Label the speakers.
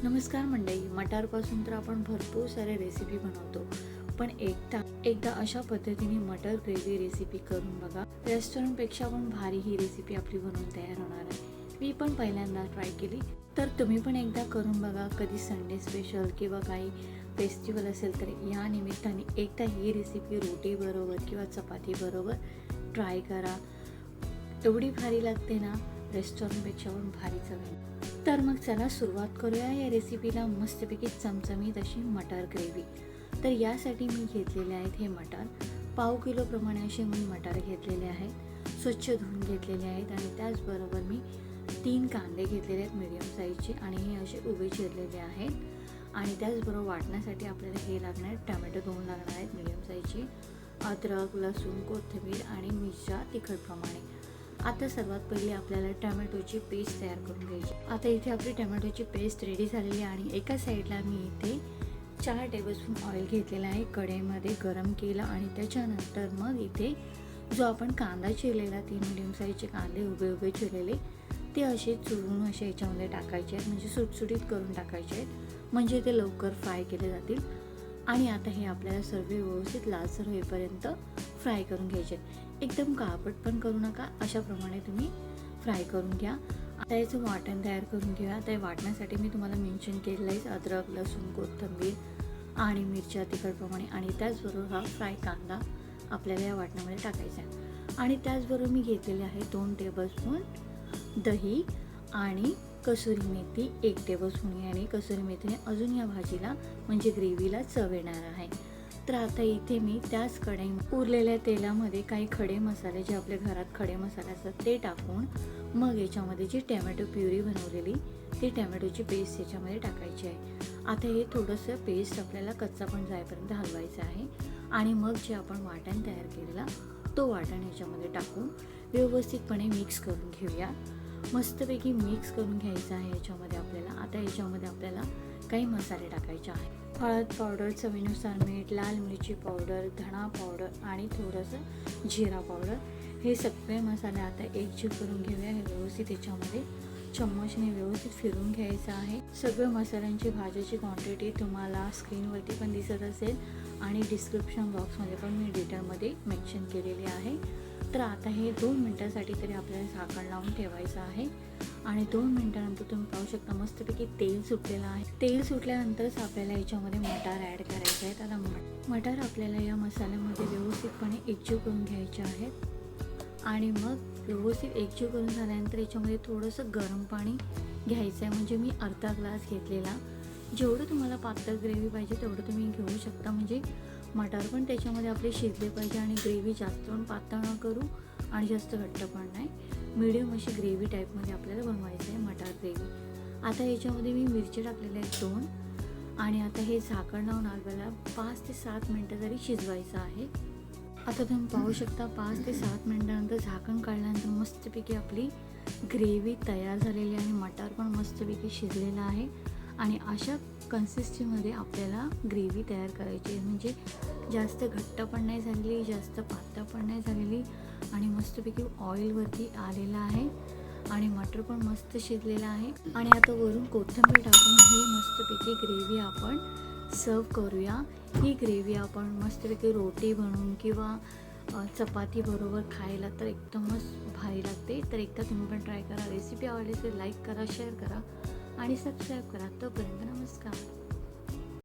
Speaker 1: नमस्कार मंडळी. मटारपासून तर आपण भरपूर सारे रेसिपी बनवतो, पण एकदा अशा पद्धतीने मटर ग्रेव्ही रेसिपी करून बघा. रेस्टॉरंटपेक्षा पण भारी ही रेसिपी आपली बनवून तयार होणार आहे. मी पण पहिल्यांदा ट्राय केली, तर तुम्ही पण एकदा करून बघा. कधी संडे स्पेशल किंवा काही फेस्टिवल असेल तर या निमित्ताने एकदा ही रेसिपी रोटी बरोबर किंवा चपाती बरोबर ट्राय करा. एवढी भारी लागते ना, रेस्टॉरंटपेक्षा पण भारी चव. तर मग चला सुरुवात करूया या रेसिपीला. मस्तपैकी चमचमीत अशी मटार ग्रेव्ही. तर यासाठी मी घेतलेले आहेत हे मटार. पाव किलो प्रमाणे असे मी मटार घेतलेले आहेत, स्वच्छ धुवून घेतलेले आहेत. आणि त्याचबरोबर मी 3 कांदे घेतलेले आहेत मीडियम साईजचे, आणि हे असे उभे चिरलेले आहेत. आणि त्याचबरोबर वाटण्यासाठी आपल्याला हे लागणार आहेत टमॅटो 2 लागणार आहेत मीडियम साईजचे, अद्रक, लसूण, कोथिंबीर आणि मिरच्या तिखटप्रमाणे. आता सर्वात पहिले आपल्याला टमॅटोची पेस्ट तयार करून घ्यायची. आता इथे आपली टमॅटोची पेस्ट रेडी झालेली आहे. आणि एका साईडला मी इथे 4 टेबलस्पून ऑइल घेतलेला आहे, कढईमध्ये गरम केलं. आणि त्याच्यानंतर मग इथे जो आपण कांदा चिरलेला, 3 मीडियम साईजचे कांदे उभे उभे चिरलेले, ते असे चुरून असे याच्यामध्ये टाकायचे आहेत. म्हणजे सुटसुटीत करून टाकायचे आहेत, म्हणजे ते लवकर फ्राय केले जातील. आणि आता हे आपल्याला सर्व व्यवस्थित लालसर होईपर्यंत फ्राय करून घ्यायचे. एकदम काळपट पण करू नका, अशाप्रमाणे तुम्ही फ्राय करून घ्या. आता याचं वाटण तयार करून घेऊया. आता वाटण्यासाठी मी तुम्हाला मेन्शन केलेलं आहे अद्रक, लसूण, कोथिंबीर आणि मिरच्या तिखटप्रमाणे. आणि त्याचबरोबर हा फ्राय कांदा आपल्याला या वाटणामध्ये टाकायचा आहे. आणि त्याचबरोबर मी घेतलेले आहे 2 टेबलस्पून दही आणि कसुरी मेथी 1 टेबलस्पून. याने कसुरी मेथीने अजून या भाजीला म्हणजे ग्रेव्हीला चव येणार आहे. तर आता इथे मी त्याच कढई उरलेल्या तेलामध्ये काही खडे मसाले, जे आपल्या घरात खडे मसाले असतात ते टाकून मग याच्यामध्ये जी टॅमॅटो प्युरी बनवलेली ती टॅमॅटोची पेस्ट याच्यामध्ये टाकायची आहे. आता हे थोडंसं पेस्ट आपल्याला कच्चा पण जाईपर्यंत हलवायचं आहे. आणि मग जे आपण वाटण तयार केलेला तो वाटण याच्यामध्ये टाकून व्यवस्थितपणे मिक्स करून घेऊया. मस्तपैकी मिक्स करून घ्यायचं आहे याच्यामध्ये आपल्याला. आता याच्यामध्ये आपल्याला काही मसाले टाकायचे आहेत. हळद पावडर, चवीनुसार मीठ, लाल मिरची पावडर, धणा पावडर आणि थोडंसं जिरा पावडर. हे सगळे मसाले आता एकजीव करून घेऊया. हे व्यवस्थित याच्यामध्ये चम्मचने व्यवस्थित फिरून घ्यायचं आहे. सगळ्या मसाल्यांची भाजीची क्वांटिटी तुम्हाला स्क्रीनवरती पण दिसत असेल आणि डिस्क्रिप्शन बॉक्समध्ये पण मी डिटेलमध्ये मेन्शन केलेली आहे. तर आता हे 2 मिनटासाठी तरी आपल्याला झाकण लावून ठेवायचं आहे. आणि 2 मिनटानंतर तुम्ही पाहू शकता मस्तपैकी तेल सुटलेलं आहे. तेल सुटल्यानंतरच आपल्याला याच्यामध्ये मटार ॲड करायचे आहेत. आता मटार आपल्याला या मसाल्यामध्ये व्यवस्थितपणे एकजीव करून घ्यायचे आहेत. आणि मग व्यवस्थित एकजीव करून झाल्यानंतर याच्यामध्ये थोडंसं गरम पाणी घ्यायचं आहे. म्हणजे मी अर्धा ग्लास घेतलेला. जेवढं तुम्हाला पातळ ग्रेव्ही पाहिजे तेवढं तुम्ही घेऊ शकता. म्हणजे मटार पण त्याच्यामध्ये आपले शिजले पाहिजे आणि ग्रेव्ही जास्त पण पातळ न करू आणि जास्त घट्ट पण नाही, मीडियम अशी ग्रेव्ही टाईपमध्ये आपल्याला बनवायचं आहे मटार ग्रेव्ही. आता याच्यामध्ये मी मिरची टाकलेल्या आहेत 2. आणि आता हे झाकण लावून आपल्याला 5 ते 7 मिनटं तरी शिजवायचं आहे. आता तुम्ही पाहू शकता 5 ते 7 मिनटानंतर झाकण काढल्यानंतर मस्तपैकी आपली ग्रेव्ही तयार झालेली आहे. मटार पण मस्तपैकी शिजलेला आहे. आणि अशा कन्सिस्टन्सीमध्ये आपल्याला ग्रेव्ही तयार करायची आहे. म्हणजे जास्त घट्ट पण नाही झालेली, जास्त पातळ पण नाही झालेली, आणि मस्तपैकी ऑइलवरती आलेला आहे. आणि मटर पण मस्त शिजलेला आहे. आणि आता वरून कोथिंबीर टाकून ही मस्तपैकी ग्रेव्ही आपण सर्व करूया. ही ग्रेव्ही आपण मस्तपैकी रोटी बनवून किंवा चपाती बरोबर खायला तर एकदमच भारी लागते. तर एकदा तुम्ही पण ट्राय करा. रेसिपी आवडली तर लाईक करा, शेअर करा आणि सबस्क्राईब करा. तोपर्यंत